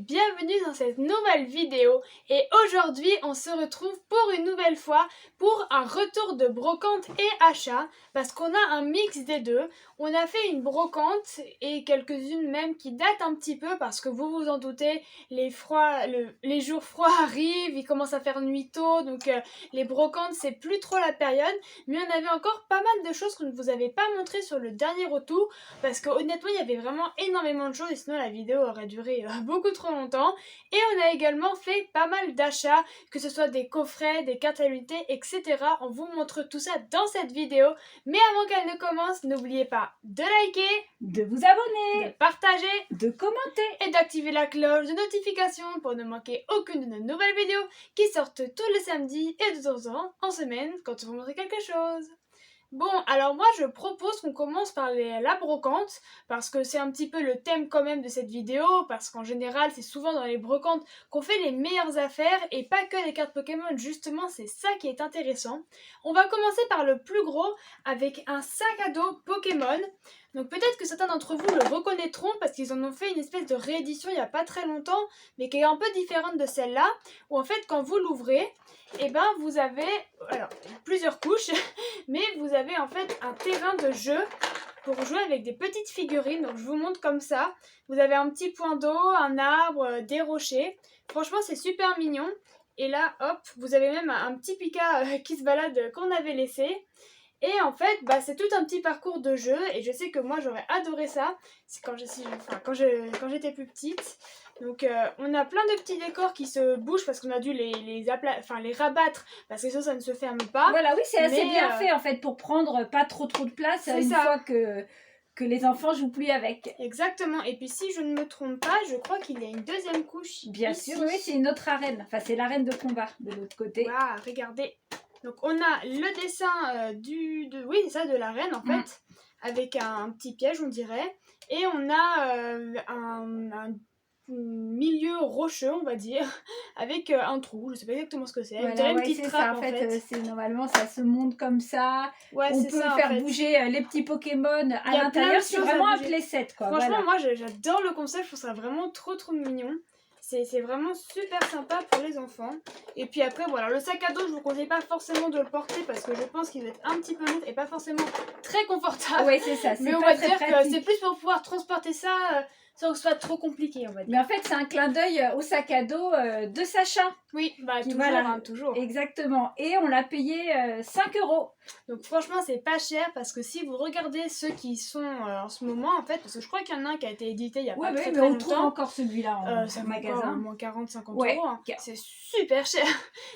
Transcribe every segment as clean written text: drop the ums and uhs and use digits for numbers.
bienvenue dans cette nouvelle vidéo. Et aujourd'hui on se retrouve pour une nouvelle fois pour un retour de brocante et achat parce qu'on a un mix des deux. On a fait une brocante et quelques-unes même qui datent un petit peu parce que vous vous en doutez, les jours froids arrivent, il commence à faire nuit tôt, donc les brocantes c'est plus trop la période. Mais on avait encore pas mal de choses que je ne vous avais pas montré sur le dernier retour parce que honnêtement il y avait vraiment énormément de choses et sinon la vidéo aurait duré beaucoup trop longtemps. Et on a également fait pas mal d'achats, que ce soit des coffrets, des cartes à l'unité, etc. On vous montre tout ça dans cette vidéo. Mais avant qu'elle ne commence, n'oubliez pas de liker, de vous abonner, de partager, de commenter et d'activer la cloche de notification pour ne manquer aucune de nos nouvelles vidéos qui sortent tous les samedis et de temps en temps en semaine quand on vous montre quelque chose. Bon, alors moi je propose qu'on commence par la brocante, parce que c'est un petit peu le thème quand même de cette vidéo, parce qu'en général c'est souvent dans les brocantes qu'on fait les meilleures affaires, et pas que les cartes Pokémon, justement c'est ça qui est intéressant. On va commencer par le plus gros, avec un sac à dos Pokémon. Donc peut-être que certains d'entre vous le reconnaîtront, parce qu'ils en ont fait une espèce de réédition il n'y a pas très longtemps, mais qui est un peu différente de celle-là, où en fait quand vous l'ouvrez, et ben vous avez alors plusieurs couches, mais vous avez en fait un terrain de jeu pour jouer avec des petites figurines. Donc je vous montre comme ça. Vous avez un petit point d'eau, un arbre, des rochers. Franchement c'est super mignon. Et là hop, vous avez même un petit Pika qui se balade qu'on avait laissé. Et en fait, c'est tout un petit parcours de jeu et je sais que moi j'aurais adoré ça. C'est quand j'étais plus petite. Donc on a plein de petits décors qui se bougent parce qu'on a dû les rabattre parce que ça ne se ferme pas. Voilà, oui, c'est assez bien fait en fait pour prendre pas trop de place fois que les enfants jouent plus avec. Exactement. Et puis si je ne me trompe pas, je crois qu'il y a une deuxième couche. Bien ici. sûr, oui, c'est une autre arène. Enfin, c'est l'arène de combat de l'autre côté. Waouh, regardez. Donc on a le dessin de l'arène en fait, avec un petit piège on dirait, et on a un milieu rocheux on va dire, avec un trou, je sais pas exactement ce que c'est, voilà, une petite trappe en fait. C'est normalement ça se monte comme ça, on peut faire bouger les petits Pokémon à l'intérieur, c'est vraiment un playset quoi. Franchement moi j'adore le concept, je trouve ça vraiment trop mignon. C'est vraiment super sympa pour les enfants. Et puis après, voilà, le sac à dos, je vous conseille pas forcément de le porter parce que je pense qu'il va être un petit peu lourd et pas forcément très confortable. Oui, c'est ça. Mais on va dire que c'est plus pour pouvoir transporter ça sans que ce soit trop compliqué, on va dire. Mais en fait, c'est un clin d'œil au sac à dos de Sacha. Oui, toujours. Exactement. Et on l'a payé 5 €. Donc franchement, c'est pas cher parce que si vous regardez ceux qui sont en ce moment, en fait, parce que je crois qu'il y en a un qui a été édité il y a pas très longtemps. On trouve encore celui-là en magasin. Au moins 40-50 €. Hein. C'est super cher.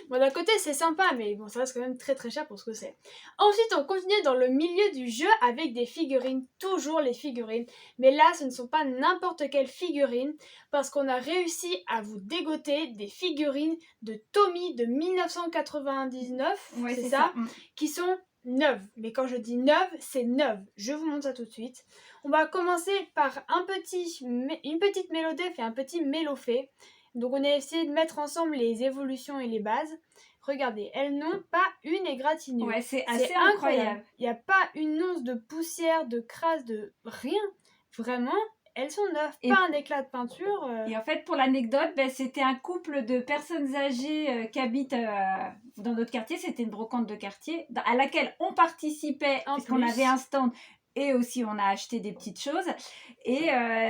Bon, d'un côté, c'est sympa, mais bon, ça reste quand même très cher pour ce que c'est. Ensuite, on continue dans le milieu du jeu avec des figurines, toujours les figurines. Mais là, ce ne sont pas n'importe quelles figurines parce qu'on a réussi à vous dégoter des figurines de Tommy de 1999, c'est ça, qui sont neuves. Mais quand je dis neuves, c'est neuve. Je vous montre ça tout de suite. On va commencer par une petite Mélodef et un petit Mélofée. Donc on a essayé de mettre ensemble les évolutions et les bases. Regardez, elles n'ont pas une égratignure. Ouais, c'est assez incroyable. Il n'y a pas une once de poussière, de crasse, de rien. Vraiment, elles sont neuves, pas un éclat de peinture. Et en fait, pour l'anecdote, c'était un couple de personnes âgées qui habitent dans notre quartier. C'était une brocante de quartier à laquelle on participait parce qu'on avait un stand. Et aussi, on a acheté des petites choses. Et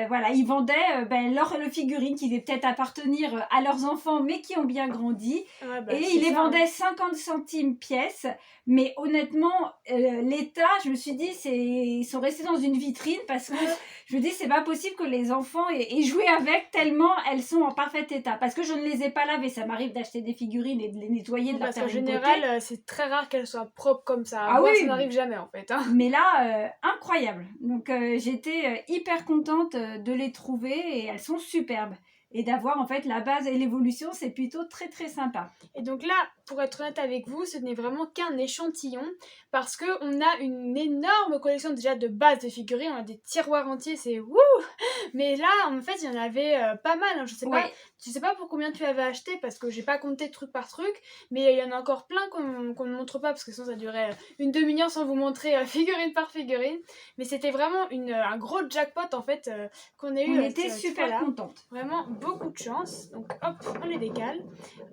voilà, ils vendaient le figurine qui devait peut-être appartenir à leurs enfants, mais qui ont bien grandi. Et ils les vendaient 50 centimes pièce. Mais honnêtement, l'état, je me suis dit, ils sont restés dans une vitrine parce que je me dis, c'est pas possible que les enfants aient joué avec tellement elles sont en parfait état. Parce que je ne les ai pas lavées. Ça m'arrive d'acheter des figurines et de les nettoyer, de leur faire une beauté. Parce qu'en général, c'est très rare qu'elles soient propres comme ça. Ça n'arrive jamais en fait. Hein. Mais là, incroyable. Donc j'étais hyper contente de les trouver et elles sont superbes. Et d'avoir en fait la base et l'évolution, c'est plutôt très sympa. Et donc là, pour être honnête avec vous, ce n'est vraiment qu'un échantillon parce qu'on a une énorme collection déjà de bases de figurines, on a des tiroirs entiers, c'est wouh. Mais là, en fait, il y en avait pas mal, hein. Je sais pas pour combien tu avais acheté parce que j'ai pas compté truc par truc, mais il y en a encore plein qu'on ne montre pas parce que sinon ça durait une demi-heure sans vous montrer figurine par figurine. Mais c'était vraiment un gros jackpot en fait qu'on a eu. On était super contente. Vraiment beaucoup de chance. Donc hop, on les décale.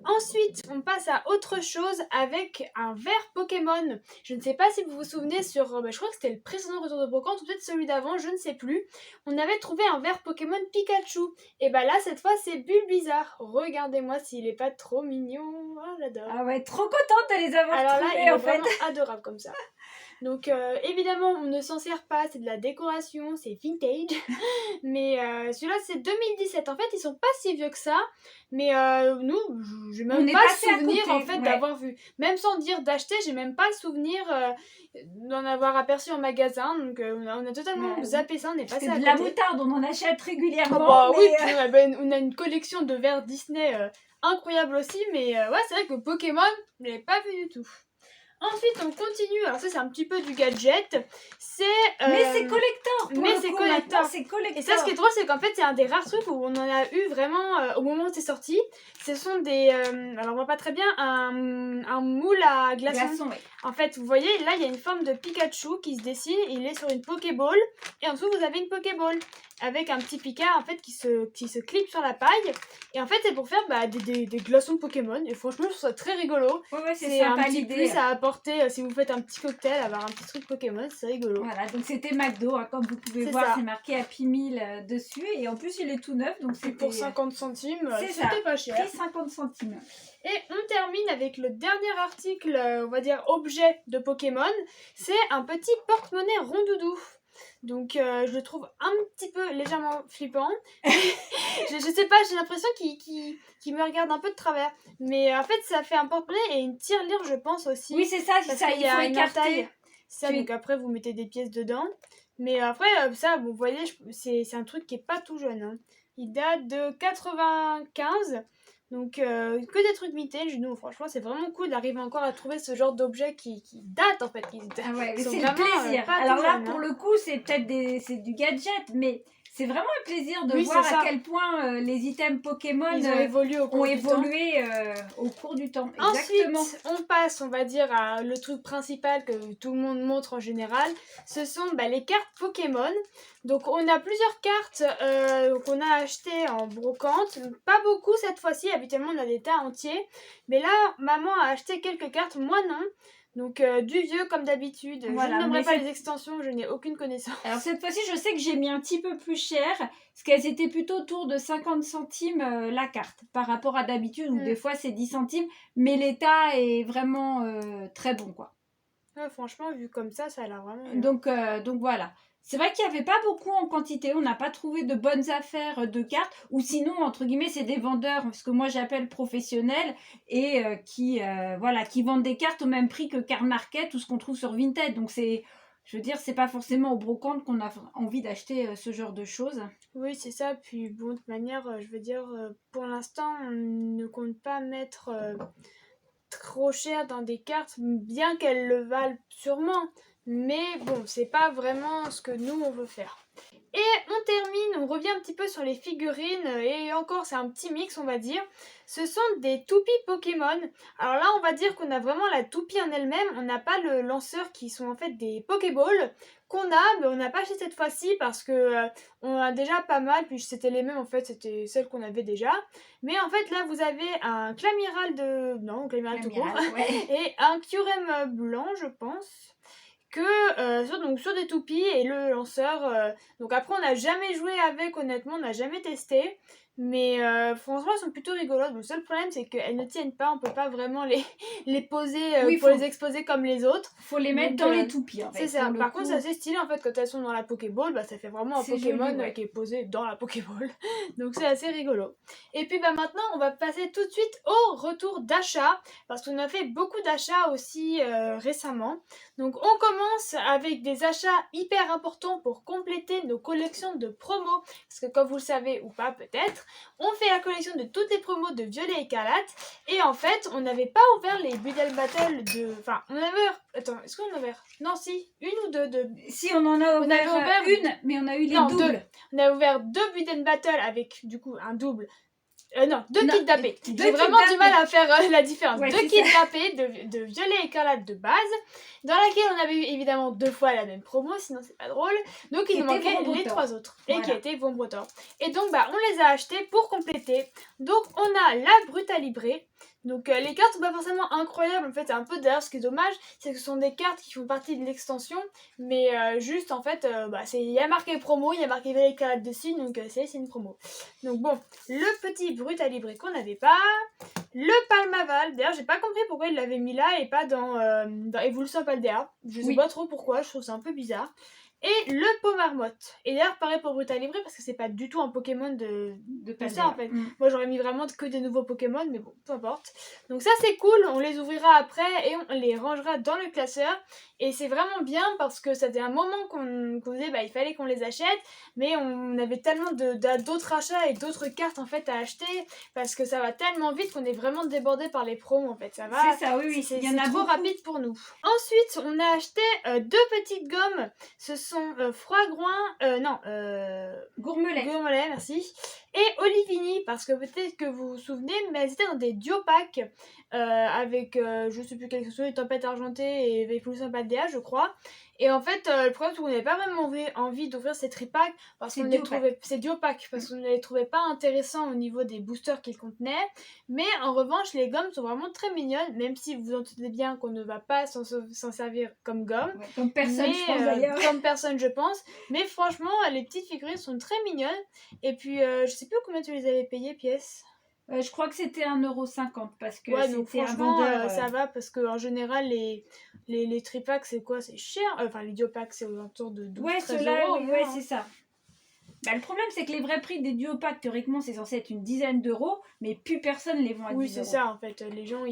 Ensuite, on passe à autre chose avec un verre Pokémon. Je ne sais pas si vous vous souvenez sur, je crois que c'était le précédent retour de brocante ou peut-être celui d'avant, je ne sais plus. On avait trouvé un verre Pokémon Pikachu. Et bah là, cette fois, c'est Bulbizarre. Regardez-moi s'il est pas trop mignon. Oh, j'adore. Ah ouais, trop contente de les avoir Alors trouvés là, il est en fait. vraiment adorable comme ça. Donc évidemment, on ne s'en sert pas, c'est de la décoration, c'est vintage. Mais celui-là, c'est 2017. En fait, ils sont pas si vieux que ça. Mais nous, j'ai même pas le souvenir en fait d'avoir vu. Même sans dire d'acheter, j'ai même pas le souvenir d'en avoir aperçu en magasin. Donc on a totalement zappé ça, on n'est passé à côté. De la moutarde, on en achète régulièrement. Oh, bah, oui, puis, on a une collection de verres Disney incroyable aussi. Mais ouais, c'est vrai que Pokémon, je l'avais pas vu du tout. Ensuite, on continue. Alors ça, c'est un petit peu du gadget. Mais c'est collector. Mais c'est collector. C'est collector. Et ça, ce qui est drôle, c'est qu'en fait, c'est un des rares trucs où on en a eu vraiment au moment où c'est sorti. Ce sont des... alors, on voit pas très bien. Un moule à glaçons. Oui. En fait, vous voyez, là, il y a une forme de Pikachu qui se dessine. Il est sur une Pokéball. Et en dessous, vous avez une Pokéball. Avec un petit Picard, en fait, qui se clip sur la paille. Et en fait, c'est pour faire des glaçons Pokémon. Et franchement, je trouve ça très rigolo. Ouais, c'est sympa, un petit plus à apporter si vous faites un petit cocktail, avoir un petit truc Pokémon, c'est rigolo. Voilà, donc c'était McDo, hein, comme vous pouvez voir, c'est marqué Happy Meal dessus. Et en plus, il est tout neuf, donc c'était... Pour 50 centimes, c'était pas cher. Prix 50 centimes. Et on termine avec le dernier article, on va dire objet de Pokémon. C'est un petit porte-monnaie rondoudou. Donc je le trouve un petit peu légèrement flippant. je sais pas, j'ai l'impression qu'il me regarde un peu de travers. Mais en fait, ça fait un porte-monnaie et une tirelire, je pense aussi. Oui, c'est ça, il faut écarter. Ça, donc après, vous mettez des pièces dedans. Mais après, ça, vous voyez, c'est un truc qui est pas tout jeune. Hein. Il date de 95. Donc, que des trucs vintage, nous, franchement, c'est vraiment cool d'arriver encore à trouver ce genre d'objets qui datent, en fait. Ah ouais, mais c'est le plaisir. Alors là, pour le coup, c'est peut-être c'est du gadget, mais c'est vraiment un plaisir de voir à quel point les items Pokémon ont évolué au cours du temps. Exactement. Ensuite, on passe, on va dire, à le truc principal que tout le monde montre en général. Ce sont les cartes Pokémon. Donc, on a plusieurs cartes qu'on a achetées en brocante. Pas beaucoup cette fois-ci. Habituellement, on a des tas entiers. Mais là, maman a acheté quelques cartes. Moi, non. Donc du vieux comme d'habitude, voilà, je ne nommerai pas les extensions, je n'ai aucune connaissance. Alors cette fois-ci, je sais que j'ai mis un petit peu plus cher, parce qu'elles étaient plutôt autour de 50 centimes la carte, par rapport à d'habitude, où des fois c'est 10 centimes, mais l'état est vraiment très bon, quoi. Ouais, franchement, vu comme ça a l'air vraiment bien. Donc voilà. C'est vrai qu'il n'y avait pas beaucoup en quantité, on n'a pas trouvé de bonnes affaires de cartes, ou sinon, entre guillemets, c'est des vendeurs, ce que moi j'appelle professionnels, et qui vendent des cartes au même prix que Card Market ou ce qu'on trouve sur Vinted. Donc je veux dire, c'est pas forcément au brocante qu'on a envie d'acheter ce genre de choses. Oui, c'est ça, puis bon, de toute manière, je veux dire, pour l'instant, on ne compte pas mettre trop cher dans des cartes, bien qu'elles le valent sûrement. Mais bon, c'est pas vraiment ce que nous on veut faire. Et on termine, on revient un petit peu sur les figurines, et encore c'est un petit mix on va dire. Ce sont des toupies Pokémon. Alors là on va dire qu'on a vraiment la toupie en elle-même, on n'a pas le lanceur qui sont en fait des Pokéballs qu'on a, mais on n'a pas acheté cette fois-ci parce que on a déjà pas mal, puis c'était les mêmes en fait, c'était celles qu'on avait déjà. Mais en fait là vous avez un Clamiral tout court, et un Kyurem blanc je pense. Sur des toupies et le lanceur. Donc après, on n'a jamais joué avec, honnêtement, on n'a jamais testé. Mais franchement, elles sont plutôt rigolotes. Le seul problème, c'est qu'elles ne tiennent pas. On peut pas vraiment les poser les exposer comme les autres. Faut les mettre dans les toupies. En fait, c'est ça. Par contre, c'est assez stylé en fait quand elles sont dans la Pokéball. Ça fait vraiment un Pokémon qui est posé dans la Pokéball. Donc c'est assez rigolo. Et puis maintenant, on va passer tout de suite au retour d'achat. Parce qu'on a fait beaucoup d'achats aussi récemment. Donc on commence avec des achats hyper importants pour compléter nos collections de promos. Parce que comme vous le savez ou pas peut-être, on fait la collection de toutes les promos de Violet Écarlate. Et en fait, on n'avait pas ouvert les Build Battle de... Enfin, on avait... Attends, est-ce qu'on en a ouvert? Non, si, une ou deux de... Si, on en a ouvert une, mais on a eu les doubles. Deux. On a ouvert 2 Build Battle avec, du coup, un double Non, deux Non, kidnappés. deux J'ai vraiment du kidnappés. mal à faire la différence. Ouais, Deux c'est kidnappés de Violet Écarlate de base, dans laquelle on avait eu évidemment 2 fois la même promo, sinon c'est pas drôle. Donc il Qui nous était manquait les Vombotor. 3 autres, et qui Voilà. étaient Vombotor. Et donc on les a achetés pour compléter. Donc on a la Brutalibrée. Donc les cartes sont pas forcément incroyables, en fait c'est un peu d'ailleurs ce qui est dommage, c'est que ce sont des cartes qui font partie de l'extension, mais juste en fait il y a marqué promo, il y a marqué Violet Écarlate dessus, donc c'est une promo. Donc bon, le petit Brutalibré qu'on n'avait pas, le Palmaval, d'ailleurs j'ai pas compris pourquoi il l'avait mis là et pas dans Evolution Paldea, je sais pas trop pourquoi, je trouve ça un peu bizarre. Et le Pomarmotte. Et d'ailleurs pareil pour Brutalibré parce que c'est pas du tout un Pokémon de ça en fait. Moi j'aurais mis vraiment que des nouveaux Pokémon, mais bon, peu importe. Donc ça c'est cool, on les ouvrira après et on les rangera dans le classeur. Et c'est vraiment bien parce que ça faisait un moment qu'on disait il fallait qu'on les achète, mais on avait tellement d'autres achats et d'autres cartes en fait à acheter parce que ça va tellement vite qu'on est vraiment débordé par les promos en fait. Ça va. C'est ça, oui, c'est trop rapide pour nous. Ensuite, on a acheté 2 petites gommes. Ce sont Gourmelet, merci. Et Olivini, parce que peut-être que vous vous souvenez, mais elles étaient dans des duo-packs avec, je sais plus quelque chose, les Tempêtes Argentées et Evolution Paldea, je crois. Et en fait, le problème, c'est qu'on n'avait pas vraiment envie d'ouvrir ces tripacks parce qu'on les trouvait, c'est duo-pack, parce qu'on ne les trouvait pas intéressants au niveau des boosters qu'ils contenaient. Mais en revanche, les gommes sont vraiment très mignonnes, même si vous entendez bien qu'on ne va pas s'en servir comme gomme. Ouais, comme personne, je pense d'ailleurs. Comme personne, je pense. Mais franchement, les petites figurines sont très mignonnes. Et puis, je sais plus combien tu les avais payées, pièces. Je crois que c'était 1,50€ parce que donc c'était un franchement, vendeur. ça va parce qu'en général, les tripacks, c'est quoi? C'est cher. Enfin, les duopacks, c'est aux alentours de 12-13 ouais, ceux-là, euros. oui, c'est ça. Le problème, c'est que les vrais prix des duopacks, théoriquement, c'est censé être une dizaine d'euros, mais plus personne les vend à 10 euros. Oui, c'est ça, en fait. Les gens,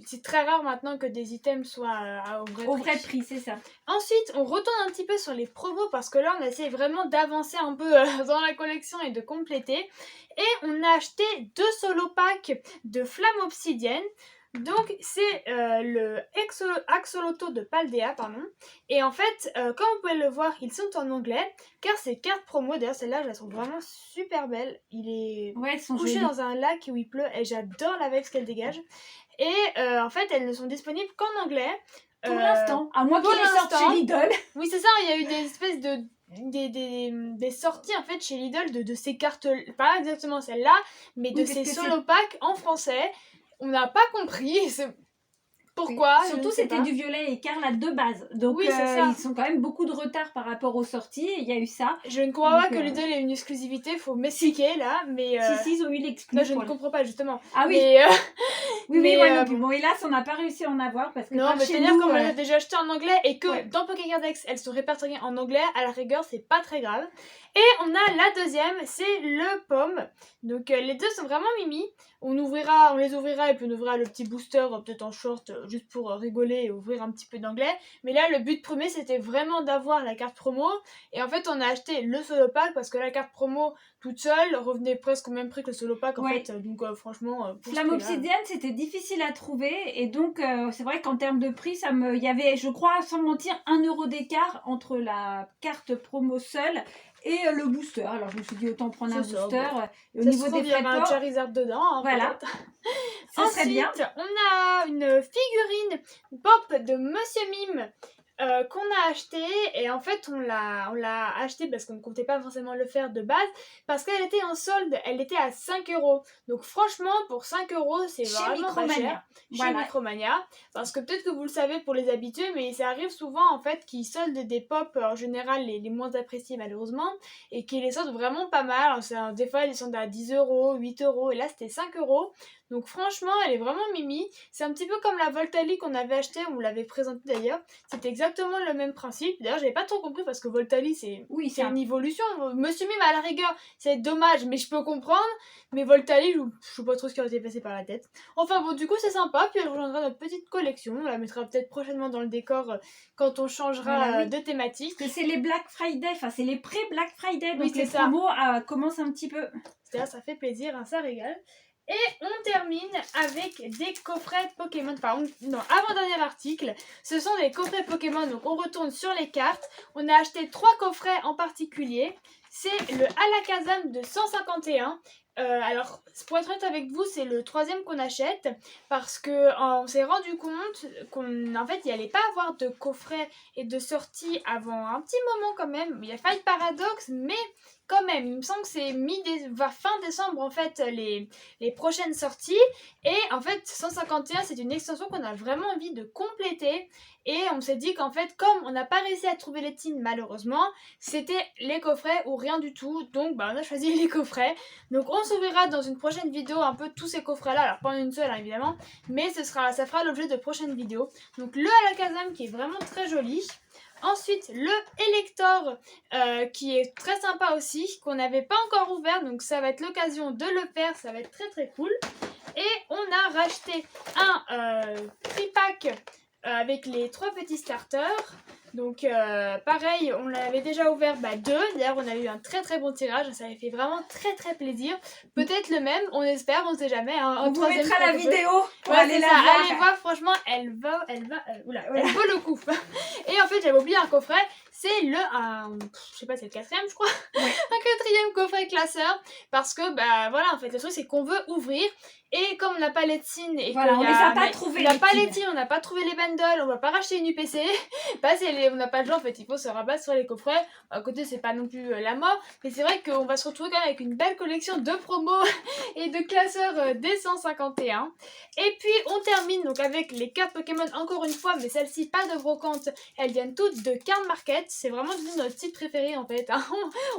c'est très rare maintenant que des items soient au vrai prix. C'est ça. Ensuite, on retourne un petit peu sur les promos parce que là, on essaie vraiment d'avancer un peu dans la collection et de compléter. Et on a acheté 2 solo packs de Flamme Obsidienne. Donc c'est le Axolotl de Paldea, pardon. Et en fait, comme vous pouvez le voir, ils sont en anglais, car ces cartes promo, d'ailleurs celles-là, elles sont vraiment super belles. Il est couché dans un lac où il pleut, et j'adore la vibe qu'elle dégage. Et en fait, elles ne sont disponibles qu'en anglais. Pour l'instant, à moins qu'ils les sortent chez Lidl. Oui, c'est ça, il y a eu des espèces des sorties en fait chez Lidl de ces cartes, pas exactement celles-là, mais de ces solo packs en français. On n'a pas compris pourquoi. Oui. Surtout, c'était du Violet Écarlate de base. Donc, ils sont quand même beaucoup de retard par rapport aux sorties. Il y a eu ça. Je ne crois pas que Lidl ait une exclusivité. Il faut m'expliquer là. Mais si, ils ont eu l'exclusivité. Là, je ne comprends pas justement. Ah oui. Mais, oui, moi non plus. Bon, hélas, on n'a pas réussi à en avoir parce que. Non, mais c'est-à-dire qu'on l'a déjà acheté en anglais et que dans Pokécardex, elles sont répertoriées en anglais. À la rigueur, c'est pas très grave. Et on a la deuxième, c'est le pomme. Donc les deux sont vraiment mimi. On les ouvrira et puis on ouvrira le petit booster peut-être en short juste pour rigoler et ouvrir un petit peu d'anglais. Mais là le but premier c'était vraiment d'avoir la carte promo. Et en fait on a acheté le solo pack parce que la carte promo toute seule revenait presque au même prix que le solo pack en fait. Donc franchement... Flamme Obsidienne c'était difficile à trouver et donc c'est vrai qu'en termes de prix il y avait je crois sans mentir 1€ d'écart entre la carte promo seule et le booster. Alors je me suis dit autant prendre un booster. Au niveau des frais de port, un Charizard dedans. Hein, voilà. Ça serait bien. On a une figurine pop de Monsieur Mime qu'on a acheté et en fait on l'a acheté parce qu'on ne comptait pas forcément le faire de base parce qu'elle était en solde, elle était à 5€. Donc franchement pour 5€ c'est vraiment pas cher chez Micromania parce que peut-être que vous le savez pour les habitués mais ça arrive souvent en fait qu'ils soldent des pop en général les moins appréciés malheureusement et qu'ils les soldent vraiment pas mal. Des fois ils les soldent à 10€, 8€ et là c'était 5€. Donc franchement, elle est vraiment mimi. C'est un petit peu comme la Voltali qu'on avait achetée, on vous l'avait présentée d'ailleurs. C'est exactement le même principe. D'ailleurs, j'avais pas trop compris parce que Voltali, c'est une évolution. Monsieur Mime, à la rigueur, c'est dommage, mais je peux comprendre. Mais Voltali, je sais pas trop ce qui a été passé par la tête. Enfin bon, du coup, c'est sympa. Puis elle rejoindra notre petite collection. On la mettra peut-être prochainement dans le décor quand on changera de thématique. Parce que c'est les Black Friday, enfin c'est les pré-Black Friday. Donc les promos commencent un petit peu. C'est-à-dire, ça fait plaisir, hein, ça régale. Et on termine avec des coffrets Pokémon. Avant-dernier article. Ce sont des coffrets Pokémon. Donc on retourne sur les cartes. On a acheté 3 coffrets en particulier. C'est le Alakazam de 151 Alors, pour être honnête avec vous, c'est le 3e qu'on achète parce que on s'est rendu compte qu'en fait, il n'y allait pas avoir de coffret et de sortie avant un petit moment quand même. Il y a Fight Paradox, mais quand même, il me semble que c'est fin décembre en fait les prochaines sorties. Et en fait, 151, c'est une extension qu'on a vraiment envie de compléter. Et on s'est dit qu'en fait, comme on n'a pas réussi à trouver les teams malheureusement, c'était les coffrets ou rien du tout. Donc on a choisi les coffrets. Donc on s'ouvrira dans une prochaine vidéo un peu tous ces coffrets là, alors pas en une seule hein, évidemment, mais ça fera l'objet de prochaines vidéos. Donc le Alakazam qui est vraiment très joli. Ensuite le Elector qui est très sympa aussi, qu'on n'avait pas encore ouvert, donc ça va être l'occasion de le faire, ça va être très très cool. Et on a racheté un tripack avec les 3 petits starters. Donc pareil, on l'avait déjà ouvert 2, d'ailleurs on a eu un très très bon tirage, ça avait fait vraiment très très plaisir. Peut-être le même, on espère, on sait jamais. On vous mettra la vidéo pour aller la voir. Allez voir, franchement, elle vaut le coup. Et en fait j'avais oublié un coffret, c'est je sais pas, c'est le 4e je crois, un 4e coffret classeur, parce que voilà en fait le truc c'est qu'on veut ouvrir. Et comme on n'a pas les teams et voilà, on les a pas trouvés, on n'a pas trouvé les bundles, on va pas racheter une UPC, on n'a pas de gens en fait, il faut se rabattre sur les coffrets. À côté c'est pas non plus la mort, mais c'est vrai qu'on va se retrouver quand même avec une belle collection de promos et de classeurs des 151. Et puis on termine donc avec les cartes Pokémon encore une fois, mais celles-ci pas de brocante, elles viennent toutes de Card Market, c'est vraiment notre site préféré en fait, hein.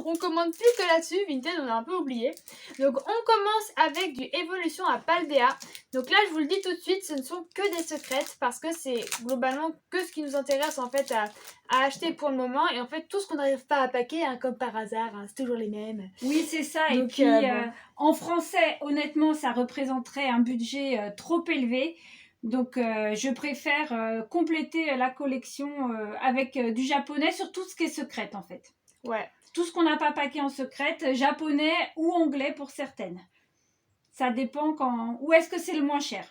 On commande plus que là-dessus, Vinted on a un peu oublié. Donc on commence avec du Evolution à Paldea. Donc là je vous le dis tout de suite, ce ne sont que des secrètes parce que c'est globalement que ce qui nous intéresse en fait à acheter pour le moment, et en fait tout ce qu'on n'arrive pas à packer hein, comme par hasard, hein, c'est toujours les mêmes. Oui c'est ça. Donc, et puis en français honnêtement ça représenterait un budget trop élevé. Donc je préfère compléter la collection avec du japonais sur tout ce qui est secrète en fait. Ouais. Tout ce qu'on n'a pas packé en secrète, japonais ou anglais pour certaines. Ça dépend où est-ce que c'est le moins cher.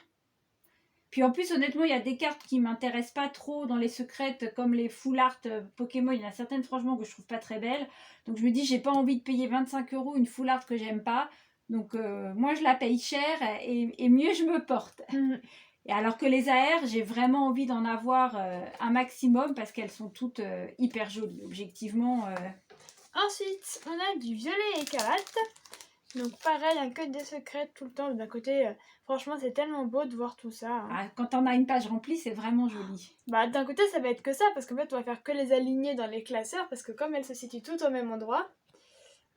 Puis en plus, honnêtement, il y a des cartes qui ne m'intéressent pas trop dans les secrètes, comme les full art Pokémon. Il y en a certaines, franchement, que je trouve pas très belles. Donc je me dis, j'ai pas envie de payer 25 € une full art que j'aime pas. Donc moi, je la paye cher et mieux je me porte. Et alors que les AR, j'ai vraiment envie d'en avoir un maximum parce qu'elles sont toutes hyper jolies, objectivement. Ensuite, on a du violet écarlate. Donc pareil, un que des secrets tout le temps. D'un côté, franchement, c'est tellement beau de voir tout ça. Hein. Ah, quand on a une page remplie, c'est vraiment joli. D'un côté, ça va être que ça, parce qu'en fait, on va faire que les aligner dans les classeurs, parce que comme elles se situent toutes au même endroit,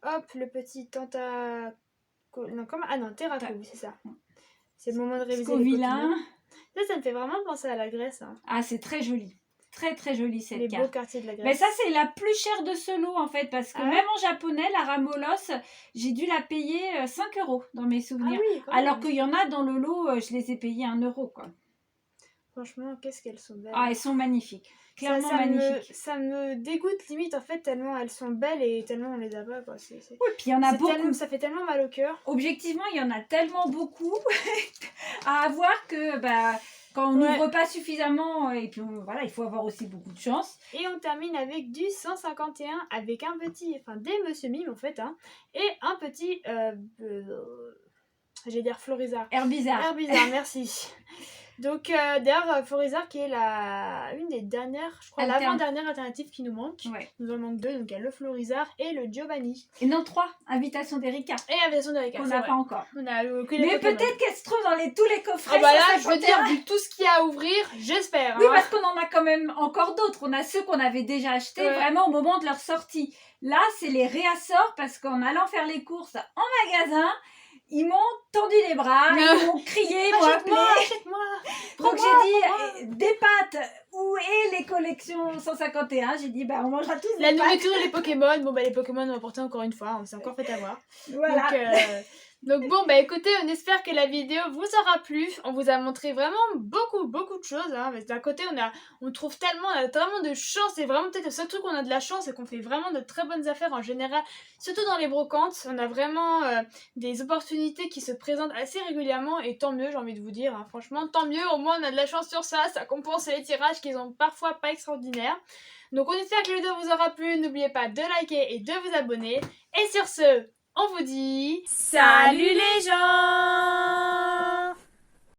hop, le petit Terraco, c'est ça. C'est le moment de réviser les Pokémon. Ça me fait vraiment penser à la Grèce. Hein. Ah, c'est très joli. Très très jolie cette carte. Les beaux quartiers de la Grèce. Mais ça c'est la plus chère de ce lot en fait, parce que même en japonais, la Ramolos, j'ai dû la payer 5 € dans mes souvenirs. Ah oui, alors qu'il y en a dans le lot, je les ai payés 1 € quoi. Franchement, qu'est-ce qu'elles sont belles. Ah, elles sont magnifiques. Clairement magnifiques. Ça me dégoûte limite en fait, tellement elles sont belles et tellement on les a pas quoi. Oui, puis il y en a beaucoup. Ça fait tellement mal au cœur. Objectivement, il y en a tellement beaucoup à avoir que quand on n'ouvre pas suffisamment, et puis voilà, il faut avoir aussi beaucoup de chance. Et on termine avec du 151 avec un petit, des Monsieur Mime en fait, hein, et un petit, j'allais dire Florizard. Herbizarre. Herbizarre, merci. Donc d'ailleurs Florizard qui est une des dernières, je crois l'avant-dernière alternative qui nous manque. Ouais. Nous en manque 2, donc il y a le Florizard et le Giovanni. Et non 3, Invitation d'Erika. Et Invitation d'Erika. On n'a pas encore. On a mais peut-être qu'elle se trouve dans tous les coffrets. Ah bah là, je veux dire, vu tout ce qu'il y a à ouvrir, j'espère. Oui, parce qu'on en a quand même encore d'autres. On a ceux qu'on avait déjà achetés vraiment au moment de leur sortie. Là, c'est les réassorts parce qu'en allant faire les courses en magasin, ils m'ont tendu les bras, ils m'ont crié, ils m'ont appelé. Achète-moi. Donc j'ai dit, des pâtes, où est les collections 151 ? J'ai dit, on mangera tous des pâtes. La nourriture et les Pokémon. Bon, les Pokémon on va porter encore une fois, on s'est encore fait avoir. Voilà. Donc bon, écoutez, on espère que la vidéo vous aura plu. On vous a montré vraiment beaucoup de choses. Hein. D'un côté, on a tellement de chance. C'est vraiment peut-être le seul truc où on a de la chance, c'est qu'on fait vraiment de très bonnes affaires en général. Surtout dans les brocantes, on a vraiment des opportunités qui se présentent assez régulièrement. Et tant mieux, j'ai envie de vous dire. Hein. Franchement, tant mieux. Au moins, on a de la chance sur ça. Ça compense les tirages qui sont parfois pas extraordinaires. Donc on espère que la vidéo vous aura plu. N'oubliez pas de liker et de vous abonner. Et sur ce... on vous dit... Salut les gens!